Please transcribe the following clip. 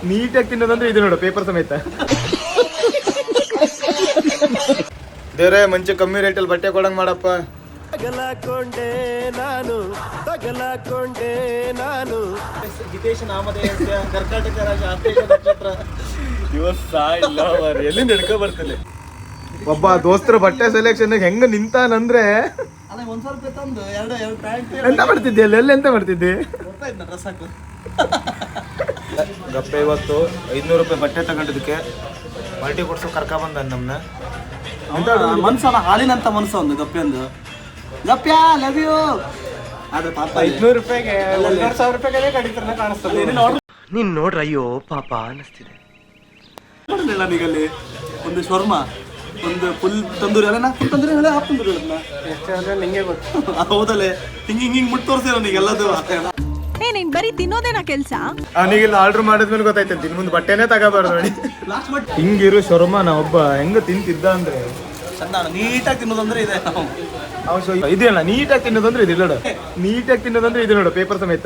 ನೀಟಾಗಿ ತಿನ್ನೋದಂದ್ರೆ ಇದು ನೋಡು, ಪೇಪರ್ ಸಮೇತ. ದೇವ್ರೆ ಮುಂಚೆ ಕಮ್ಮಿ ರೇಟಲ್ಲಿ ಬಟ್ಟೆ ಕೊಡಂಗ್ ಮಾಡಪ್ಪ. ತಗಲಾಕೊಂಡೆ ನಾನು ಗಿತೇಶ್ ನಾಮಧೇಯ ಕರ್ನಾಟಕ ರಾಜ್ಯ ಆರ್ಥಿಕ ನಕ್ಷತ್ರ ಎಲ್ಲಿ ನಡ್ಕೊ ಬರ್ತಿಲ್ಲ. ಒಬ್ಬ ದೋಸ್ತರ ಬಟ್ಟೆ ಸೆಲೆಕ್ಷನ್ ಹೆಂಗ ನಿಂತಾನಂದ್ರೆ ಅಲ್ಲ 1,000 ರೂಪಾಯಿ ತಂದು ಎರಡು ಪ್ಯಾಂಟ್ ಎಂತ ಮಾಡ್ತಿದ್ದೆ ಅಲ್ಲಿ ಎಂತ ಮಾಡ್ತಿದ್ದೆ? ಗೊತ್ತಾಯ್ತು ಡ್ರೆಸ್ ಹಾಕು. ಗಪ್ಪ ಇವತ್ತು 500 ರೂಪಾಯಿ ಬಟ್ಟೆ ತಗೊಂಡಿದ್ದಕ್ಕೆ ಮಲ್ಟಿ ಕೊಡ್ಸೋ ಕರ್ಕ ಬಂದ ನಮ್ಮನ್ನ. ಮನ್ಸನ ಹಾಲಿನಂತ ಮನ್ಸ ಒಂದು ಗಪ್ಪೆಂದು ಗಪ್ಪ್ಯಾ ಲವ್ ಯು. ಆದ್ರೆ ಪಾಪ 500 ರೂಪಾಯಿಗೆ 1,000 ರೂಪಾಯಿಗೆ ಕಡಿತಾರ ಕಾಣಿಸ್ತದೆ. ನೀನ್ ನೋಡ್ರ ಅಯ್ಯೋ ಪಾಪ ಅನ್ನಿಸ್ತಿದೆ. ನೋಡಲಿಲ್ಲ ನೀಗಲ್ಲಿ ಒಂದು ಶರ್ಮ ಒಂದು ಫುಲ್ ತಂದೂರಿ ಅಲ್ಲ, ಫುಲ್ ತಂದೂರಿ ಹೇಳಿ ಹಾಫ್ ತಂದೂರಿ ಹೇಳದ್ನ ಎಷ್ಟು ಅಂದ್ರೆ ನಿಂಗೆ ಗೊತ್ತು. ಹೌದಲ್ಲೇ ಹಿಂಗ್ ಮುಟ್ಟು ತೋರಿಸಿರೋ ನೀಗೆಲ್ಲದು. ನೀನ್ ಬರೀ ತಿನ್ನೋದೇನಾ ಕೆಲ್ಸ? ಅವನಿಗೆಲ್ಲ ಆರ್ಡರ್ ಮಾಡಿದ್ಮೇಲೆ ಗೊತ್ತಾಯ್ತಂತ ಇನ್ ಮುಂದೆ ಬಟ್ಟೆನೇ ತಗೋಬಾರ್ದು ನೋಡಿ. ಲಾಸ್ಟ್ ಮಟ್ ಹಿಂಗಿರು ಶೊರ್ಮಾನ ಒಬ್ಬ ಹೆಂಗ ತಿಂತಿದ್ದ ಅಂದ್ರೆ ಚಂದ ನೀಟಾಗಿ ತಿನ್ನೋದಂದ್ರೆ ಇದೆ. ಇದೆಯಲ್ಲ ನೀಟಾಗಿ ತಿನ್ನೋದಂದ್ರೆ ಇದು ನೋಡು, ನೀಟಾಗಿ ತಿನ್ನೋದಂದ್ರೆ ಇದು ನೋಡು, ಪೇಪರ್ ಸಮೇತ.